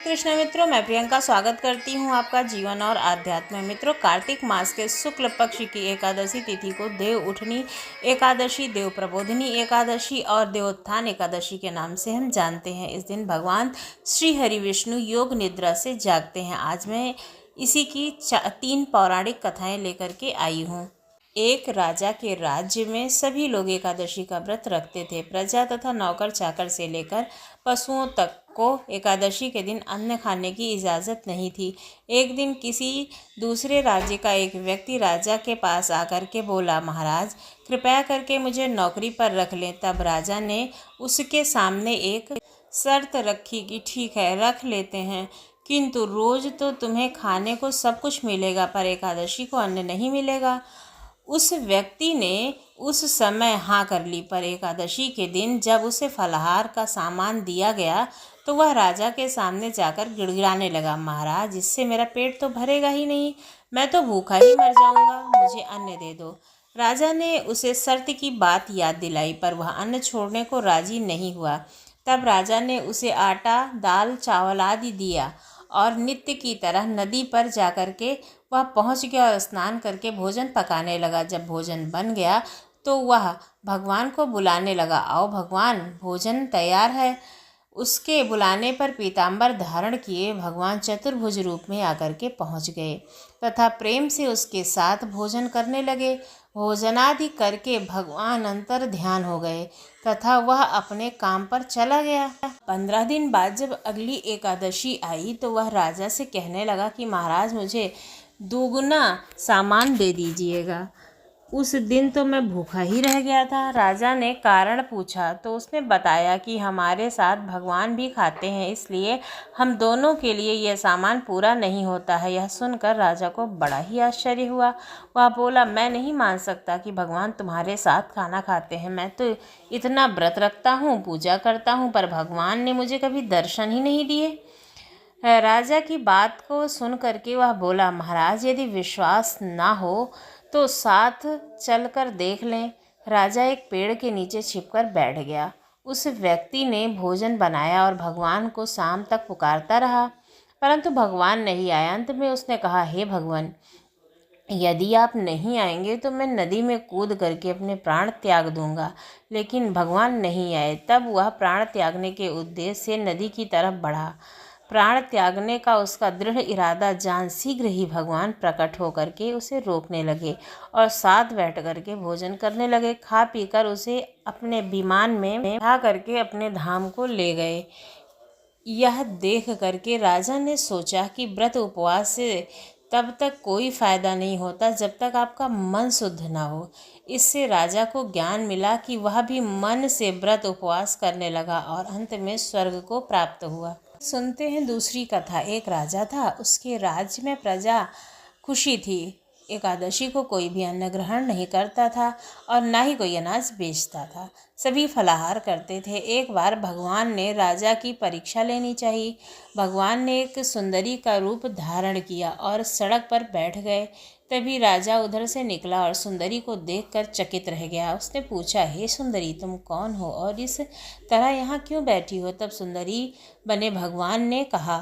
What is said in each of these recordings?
कृष्ण मित्रों, मैं प्रियंका स्वागत करती हूँ आपका जीवन और आध्यात्म में। मित्रों, कार्तिक मास के शुक्ल पक्ष की एकादशी तिथि को देव उठनी एकादशी, देव प्रबोधिनी एकादशी और देवोत्थान एकादशी के नाम से हम जानते हैं। इस दिन भगवान श्री हरि विष्णु योग निद्रा से जागते हैं। आज मैं इसी की 3 पौराणिक कथाएं लेकर के आई हूँ। एक राजा के राज्य में सभी लोग एकादशी का व्रत रखते थे। प्रजा तथा नौकर चाकर से लेकर पशुओं तक को एकादशी के दिन अन्न खाने की इजाज़त नहीं थी। एक दिन किसी दूसरे राज्य का एक व्यक्ति राजा के पास आकर के बोला, महाराज कृपया करके मुझे नौकरी पर रख लें। तब राजा ने उसके सामने एक शर्त रखी कि ठीक है, रख लेते हैं, किंतु रोज़ तो तुम्हें खाने को सब कुछ मिलेगा, पर एकादशी को अन्न नहीं मिलेगा। उस व्यक्ति ने उस समय हाँ कर ली, पर एकादशी के दिन जब उसे फलाहार का सामान दिया गया तो वह राजा के सामने जाकर गिड़गिड़ाने लगा, महाराज इससे मेरा पेट तो भरेगा ही नहीं, मैं तो भूखा ही मर जाऊंगा, मुझे अन्न दे दो। राजा ने उसे शर्त की बात याद दिलाई, पर वह अन्न छोड़ने को राजी नहीं हुआ। तब राजा ने उसे आटा, दाल, चावल आदि दिया और नित्य की तरह नदी पर जाकर के वह पहुंच गया और स्नान करके भोजन पकाने लगा। जब भोजन बन गया तो वह भगवान को बुलाने लगा, आओ भगवान, भोजन तैयार है। उसके बुलाने पर पीताम्बर धारण किए भगवान चतुर्भुज रूप में आकर के पहुंच गए तथा प्रेम से उसके साथ भोजन करने लगे। भोजनादि करके भगवान अंतर ध्यान हो गए तथा वह अपने काम पर चला गया। 15 दिन बाद जब अगली एकादशी आई तो वह राजा से कहने लगा कि महाराज मुझे दोगुना सामान दे दीजिएगा। उस दिन तो मैं भूखा ही रह गया था। राजा ने कारण पूछा तो उसने बताया कि हमारे साथ भगवान भी खाते हैं, इसलिए हम दोनों के लिए यह सामान पूरा नहीं होता है। यह सुनकर राजा को बड़ा ही आश्चर्य हुआ। वह बोला, मैं नहीं मान सकता कि भगवान तुम्हारे साथ खाना खाते हैं। मैं तो इतना व्रत रखता हूँ, पूजा करता हूँ, पर भगवान ने मुझे कभी दर्शन ही नहीं दिए। राजा की बात को सुन करके वह बोला, महाराज यदि विश्वास ना हो तो साथ चलकर देख लें। राजा एक पेड़ के नीचे छिपकर बैठ गया। उस व्यक्ति ने भोजन बनाया और भगवान को शाम तक पुकारता रहा, परंतु भगवान नहीं आए। अंत में उसने कहा, हे भगवान, यदि आप नहीं आएंगे तो मैं नदी में कूद करके अपने प्राण त्याग दूंगा। लेकिन भगवान नहीं आए। तब वह प्राण त्यागने के उद्देश्य से नदी की तरफ बढ़ा। प्राण त्यागने का उसका दृढ़ इरादा जान शीघ्र ही भगवान प्रकट होकर के उसे रोकने लगे और साथ बैठ करके भोजन करने लगे। खा पीकर उसे अपने विमान में बैठा करके अपने धाम को ले गए। यह देख करके राजा ने सोचा कि व्रत उपवास से तब तक कोई फायदा नहीं होता जब तक आपका मन शुद्ध ना हो। इससे राजा को ज्ञान मिला कि वह भी मन से व्रत उपवास करने लगा और अंत में स्वर्ग को प्राप्त हुआ। सुनते हैं दूसरी कथा। एक राजा था, उसके राज्य में प्रजा खुशी थी। एकादशी को कोई भी अन्न ग्रहण नहीं करता था और ना ही कोई अनाज बेचता था। सभी फलाहार करते थे। एक बार भगवान ने राजा की परीक्षा लेनी चाहिए। भगवान ने एक सुंदरी का रूप धारण किया और सड़क पर बैठ गए। तभी राजा उधर से निकला और सुंदरी को देखकर चकित रह गया। उसने पूछा, हे सुंदरी, तुम कौन हो और इस तरह यहाँ क्यों बैठी हो? तब सुंदरी बने भगवान ने कहा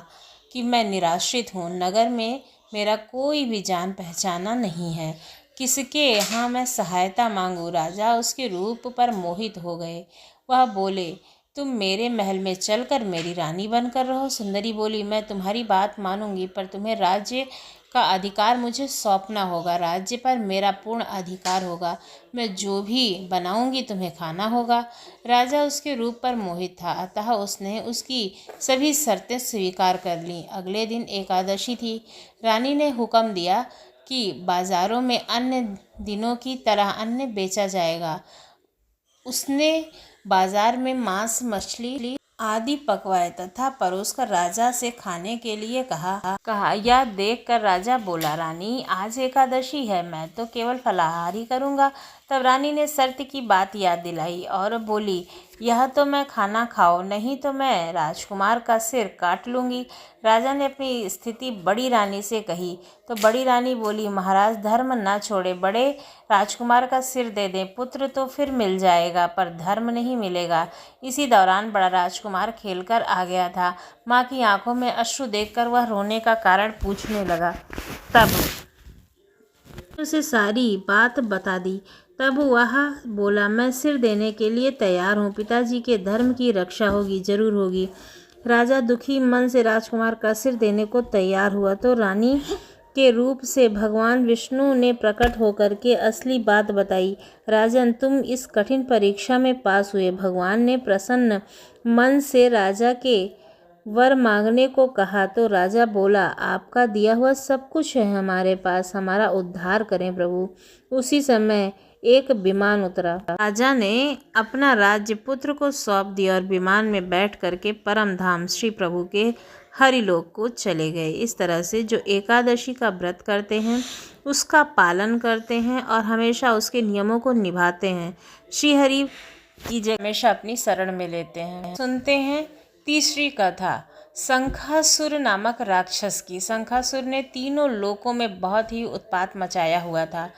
कि मैं निराश्रित हूँ, नगर में मेरा कोई भी जान पहचाना नहीं है, किसके यहाँ मैं सहायता मांगूँ? राजा उसके रूप पर मोहित हो गए। वह बोले, तुम मेरे महल में चलकर मेरी रानी बनकर रहो। सुंदरी बोली, मैं तुम्हारी बात मानूंगी, पर तुम्हें राज्य का अधिकार मुझे सौंपना होगा। राज्य पर मेरा पूर्ण अधिकार होगा। मैं जो भी बनाऊंगी तुम्हें खाना होगा। राजा उसके रूप पर मोहित था, अतः उसने उसकी सभी शर्तें स्वीकार कर लीं। अगले दिन एकादशी थी। रानी ने हुक्म दिया कि बाजारों में अन्य दिनों की तरह अन्न बेचा जाएगा। उसने बाजार में मांस, मछली आदि पकवाए तथा परोसकर राजा से खाने के लिए कहा। यह देखकर राजा बोला, रानी आज एकादशी है, मैं तो केवल फलाहार ही करूँगा। तब रानी ने शर्त की बात याद दिलाई और बोली, यह तो मैं खाना खाओ, नहीं तो मैं राजकुमार का सिर काट लूँगी। राजा ने अपनी स्थिति बड़ी रानी से कही तो बड़ी रानी बोली, महाराज धर्म ना छोड़े, बड़े राजकुमार का सिर दे दें, पुत्र तो फिर मिल जाएगा पर धर्म नहीं मिलेगा। इसी दौरान बड़ा राजकुमार खेलकर आ गया था। माँ की आंखों में अश्रु देखकर वह रोने का कारण पूछने लगा। तब उसे सारी बात बता दी। तब वह बोला, मैं सिर देने के लिए तैयार हूँ, पिताजी के धर्म की रक्षा होगी, जरूर होगी। राजा दुखी मन से राजकुमार का सिर देने को तैयार हुआ तो रानी के रूप से भगवान विष्णु ने प्रकट होकर के असली बात बताई। राजन, तुम इस कठिन परीक्षा में पास हुए। भगवान ने प्रसन्न मन से राजा के वर मांगने को कहा तो राजा बोला, आपका दिया हुआ सब कुछ है हमारे पास, हमारा उद्धार करें प्रभु। उसी समय एक विमान उतरा। राजा ने अपना राज्य पुत्र को सौंप दिया और विमान में बैठ करके परम धाम श्री प्रभु के हरिलोक को चले गए। इस तरह से जो एकादशी का व्रत करते हैं, उसका पालन करते हैं और हमेशा उसके नियमों को निभाते हैं, श्री हरि की जय हमेशा अपनी शरण में लेते हैं। सुनते हैं तीसरी कथा शंखासुर नामक राक्षस की। शंखासुर ने तीनों लोकों में बहुत ही उत्पात मचाया हुआ था।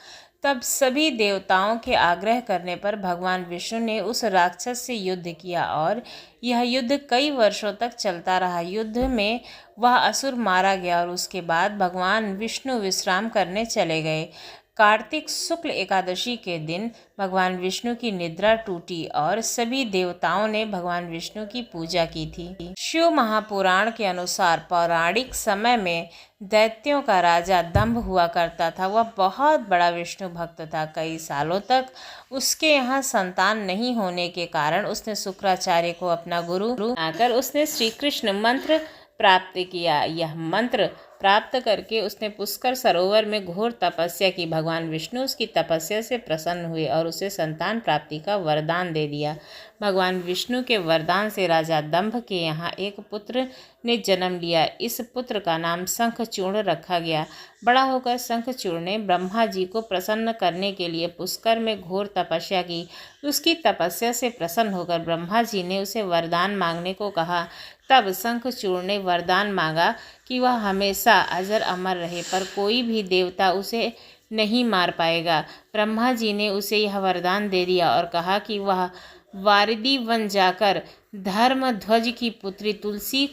तब सभी देवताओं के आग्रह करने पर भगवान विष्णु ने उस राक्षस से युद्ध किया और यह युद्ध कई वर्षों तक चलता रहा। युद्ध में वह असुर मारा गया और उसके बाद भगवान विष्णु विश्राम करने चले गए। कार्तिक शुक्ल एकादशी के दिन भगवान विष्णु की निद्रा टूटी और सभी देवताओं ने भगवान विष्णु की पूजा की थी। शिव महापुराण के अनुसार पौराणिक समय में दैत्यों का राजा दंभ हुआ करता था। वह बहुत बड़ा विष्णु भक्त था। कई सालों तक उसके यहाँ संतान नहीं होने के कारण उसने शुक्राचार्य को अपना गुरु बनाकर उसने श्री कृष्ण मंत्र प्राप्त किया। यह मंत्र प्राप्त करके उसने पुष्कर सरोवर में घोर तपस्या की। भगवान विष्णु उसकी तपस्या से प्रसन्न हुए और उसे संतान प्राप्ति का वरदान दे दिया। भगवान विष्णु के वरदान से राजा दंभ के यहाँ एक पुत्र ने जन्म लिया। इस पुत्र का नाम शंखचूर्ण रखा गया। बड़ा होकर शंखचूर्ण ने ब्रह्मा जी को प्रसन्न करने के लिए पुष्कर में घोर तपस्या की। उसकी तपस्या से प्रसन्न होकर ब्रह्मा जी ने उसे वरदान मांगने को कहा। तब शंखचूर्ण ने वरदान मांगा कि वह हमेशा अजर अमर रहे, पर कोई भी देवता उसे नहीं मार पाएगा। ब्रह्मा जी ने उसे यह वरदान दे दिया और कहा कि वह वारिदी वन जाकर धर्मध्वज की पुत्री तुलसी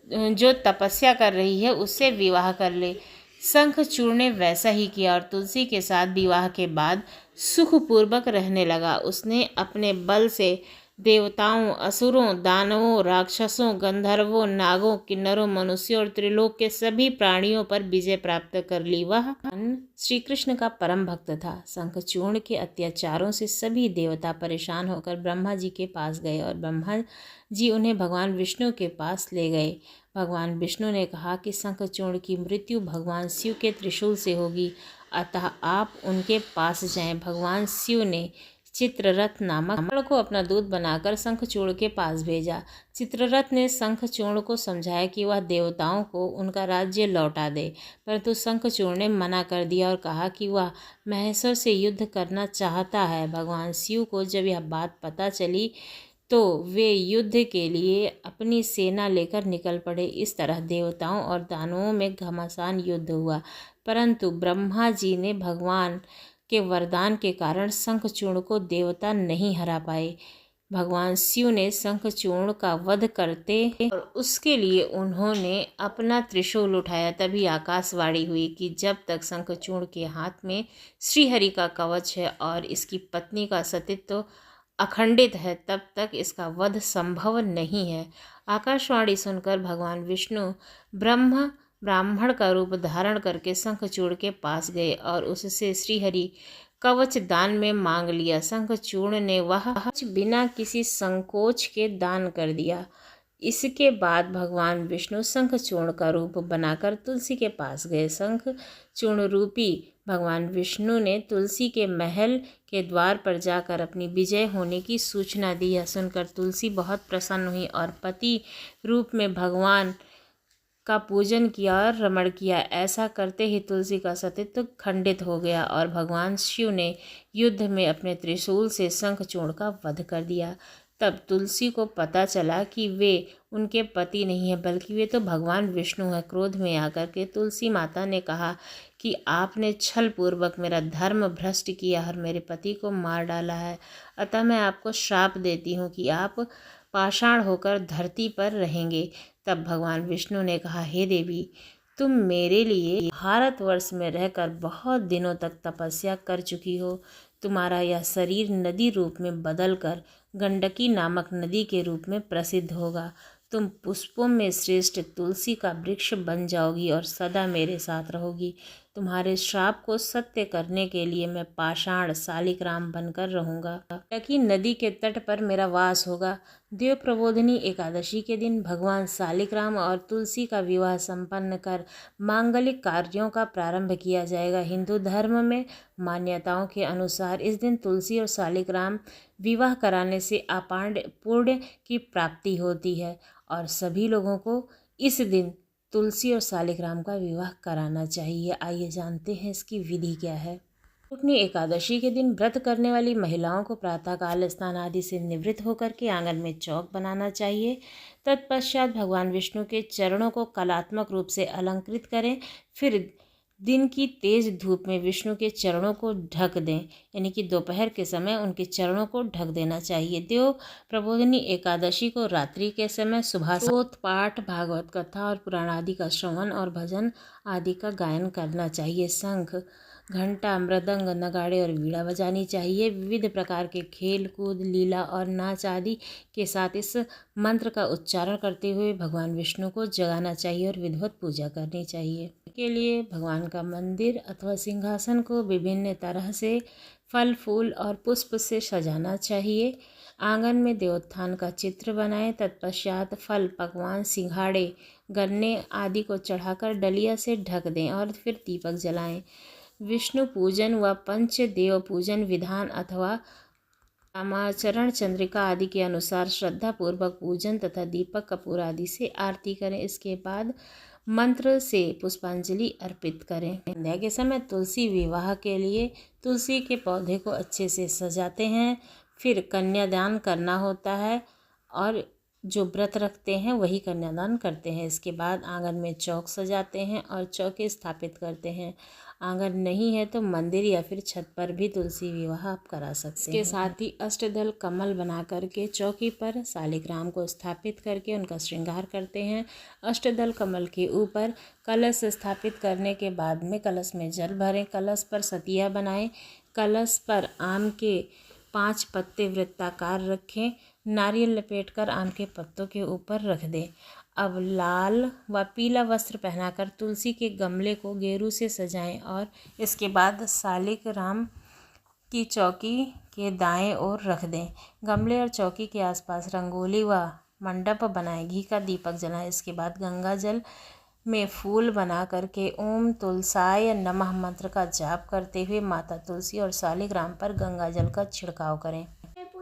जो तपस्या कर रही है उससे विवाह कर ले। शंखचूर्ण ने वैसा ही किया और तुलसी के साथ विवाह के बाद सुखपूर्वक रहने लगा। उसने अपने बल से देवताओं, असुरों, दानवों, राक्षसों, गंधर्वों, नागों, किन्नरों, मनुष्यों और त्रिलोक के सभी प्राणियों पर विजय प्राप्त कर ली। वह श्री कृष्ण का परम भक्त था। शंखचूर्ण के अत्याचारों से सभी देवता परेशान होकर ब्रह्मा जी के पास गए और ब्रह्मा जी उन्हें भगवान विष्णु के पास ले गए। भगवान विष्णु ने कहा कि शंखचूर्ण की मृत्यु भगवान शिव के त्रिशूल से होगी, अतः आप उनके पास जाएं। भगवान शिव ने चित्ररथ नामक ब्राह्मण को अपना दूत बनाकर शंखचूर्ण के पास भेजा। चित्ररथ ने शंखचूर्ण को समझाया कि वह देवताओं को उनका राज्य लौटा दे, परंतु शंखचूर्ण ने मना कर दिया और कहा कि वह महेश्वर से युद्ध करना चाहता है। भगवान शिव को जब यह बात पता चली तो वे युद्ध के लिए अपनी सेना लेकर निकल पड़े। इस तरह देवताओं और दानवों में घमासान युद्ध हुआ, परंतु ब्रह्मा जी ने भगवान के वरदान के कारण शंखचूर्ण को देवता नहीं हरा पाए। भगवान शिव ने शंखचूर्ण का वध करते और उसके लिए उन्होंने अपना त्रिशूल उठाया। तभी आकाशवाणी हुई कि जब तक शंखचूर्ण के हाथ में श्रीहरि का कवच है और इसकी पत्नी का सतीत्व अखंडित है, तब तक इसका वध संभव नहीं है। आकाशवाणी सुनकर भगवान विष्णु ब्राह्मण का रूप धारण करके शंखचूर्ण के पास गए और उससे श्रीहरि कवच दान में मांग लिया। शंखचूर्ण ने वह बिना किसी संकोच के दान कर दिया। इसके बाद भगवान विष्णु शंखचूर्ण का रूप बनाकर तुलसी के पास गए। शंखचूर्ण रूपी भगवान विष्णु ने तुलसी के महल के द्वार पर जाकर अपनी विजय होने की सूचना दी। यह सुनकर तुलसी बहुत प्रसन्न हुई और पति रूप में भगवान का पूजन किया और रमण किया। ऐसा करते ही तुलसी का सतीत्व खंडित हो गया और भगवान शिव ने युद्ध में अपने त्रिशूल से शंखचूड़ का वध कर दिया। तब तुलसी को पता चला कि वे उनके पति नहीं है बल्कि वे तो भगवान विष्णु हैं। क्रोध में आकर के तुलसी माता ने कहा कि आपने छल पूर्वक मेरा धर्म भ्रष्ट किया और मेरे पति को मार डाला है, अतः मैं आपको श्राप देती हूँ कि आप पाषाण होकर धरती पर रहेंगे। तब भगवान विष्णु ने कहा, हे देवी, तुम मेरे लिए भारतवर्ष में रहकर बहुत दिनों तक तपस्या कर चुकी हो। तुम्हारा यह शरीर नदी रूप में बदलकर गंडकी नामक नदी के रूप में प्रसिद्ध होगा। तुम पुष्पों में श्रेष्ठ तुलसी का वृक्ष बन जाओगी और सदा मेरे साथ रहोगी। तुम्हारे श्राप को सत्य करने के लिए मैं पाषाण शालिग्राम बनकर रहूँगा, ताकि नदी के तट पर मेरा वास होगा। देव प्रबोधिनी एकादशी के दिन भगवान शालिग्राम और तुलसी का विवाह संपन्न कर मांगलिक कार्यों का प्रारंभ किया जाएगा। हिंदू धर्म में मान्यताओं के अनुसार इस दिन तुलसी और शालिग्राम विवाह कराने से अपार पुण्य की प्राप्ति होती है और सभी लोगों को इस दिन तुलसी और शालिग्राम का विवाह कराना चाहिए। आइए जानते हैं इसकी विधि क्या है। अपनी एकादशी के दिन व्रत करने वाली महिलाओं को प्रातःकाल स्नान आदि से निवृत्त होकर के आंगन में चौक बनाना चाहिए। तत्पश्चात भगवान विष्णु के चरणों को कलात्मक रूप से अलंकृत करें। फिर दिन की तेज धूप में विष्णु के चरणों को ढक दें, यानी कि दोपहर के समय उनके चरणों को ढक देना चाहिए। देव प्रबोधिनी एकादशी को रात्रि के समय सुबह स्तोत्र पाठ, भागवत कथा और पुराण आदि का श्रवण और भजन आदि का गायन करना चाहिए। शंख, घंटा, मृदंग, नगाड़े और वीणा बजानी चाहिए। विविध प्रकार के खेल कूद, लीला और नाच आदि के साथ इस मंत्र का उच्चारण करते हुए भगवान विष्णु को जगाना चाहिए और विधिवत पूजा करनी चाहिए। के लिए भगवान का मंदिर अथवा सिंहासन को विभिन्न तरह से फल, फूल और पुष्प से सजाना चाहिए। आंगन में देवोत्थान का चित्र बनाएं। तत्पश्चात फल, पकवान, सिंघाड़े, गन्ने आदि को चढ़ाकर डलिया से ढक दें और फिर दीपक जलाएं। विष्णु पूजन व पंचदेव पूजन विधान अथवा रामाचरण चंद्रिका आदि के अनुसार श्रद्धा पूर्वक पूजन तथा दीपक कपूर आदि से आरती करें। इसके बाद मंत्र से पुष्पांजलि अर्पित करें। संध्या के समय तुलसी विवाह के लिए तुलसी के पौधे को अच्छे से सजाते हैं। फिर कन्यादान करना होता है और जो व्रत रखते हैं वही कन्यादान करते हैं। इसके बाद आंगन में चौक सजाते हैं और चौके स्थापित करते हैं। आंगन नहीं है तो मंदिर या फिर छत पर भी तुलसी विवाह आप करा सकते हैं। इसके साथ ही अष्टदल कमल बना करके चौकी पर शालिग्राम को स्थापित करके उनका श्रृंगार करते हैं। अष्टदल कमल के ऊपर कलश स्थापित करने के बाद में कलश में जल भरें। कलश पर सतिया बनाएं। कलश पर आम के 5 पत्ते वृत्ताकार रखें। नारियल लपेटकर आम के पत्तों के ऊपर रख दें। अब लाल व पीला वस्त्र पहनाकर तुलसी के गमले को गेरू से सजाएं और इसके बाद शालिग्राम की चौकी के दाएं ओर रख दें। गमले और चौकी के आसपास रंगोली व मंडप बनाएं। घी का दीपक जलाएं। इसके बाद गंगा जल में फूल बना करके ओम तुलसाय नमः मंत्र का जाप करते हुए माता तुलसी और शालिग्राम पर गंगा जल का छिड़काव करें।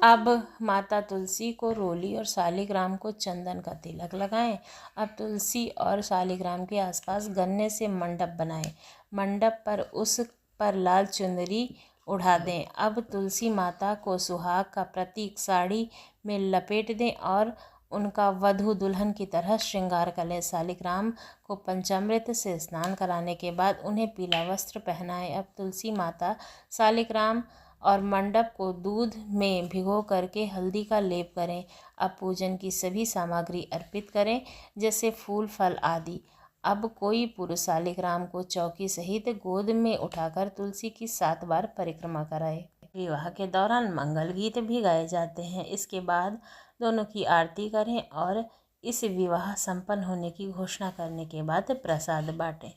अब माता तुलसी को रोली और शालिग्राम को चंदन का तिलक लगाएं। अब तुलसी और शालिग्राम के आसपास गन्ने से मंडप बनाएं। मंडप पर उस पर लाल चुनरी उड़ा दें। अब तुलसी माता को सुहाग का प्रतीक साड़ी में लपेट दें और उनका वधू दुल्हन की तरह श्रृंगार करें। शालिग्राम को पंचामृत से स्नान कराने के बाद उन्हें पीला वस्त्र पहनाएं। अब तुलसी माता, शालिग्राम और मंडप को दूध में भिगो करके हल्दी का लेप करें। अब पूजन की सभी सामग्री अर्पित करें, जैसे फूल, फल आदि। अब कोई पुरुष शालिग्राम को चौकी सहित गोद में उठाकर तुलसी की 7 बार परिक्रमा कराए। विवाह के दौरान मंगल गीत भी गाए जाते हैं। इसके बाद दोनों की आरती करें और इस विवाह संपन्न होने की घोषणा करने के बाद प्रसाद बांटें।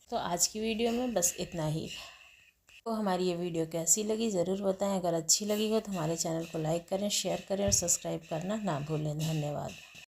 तो आज की वीडियो में बस इतना ही। तो हमारी ये वीडियो कैसी लगी ज़रूर बताएं। अगर अच्छी लगी हो तो हमारे चैनल को लाइक करें, शेयर करें और सब्सक्राइब करना ना भूलें। धन्यवाद।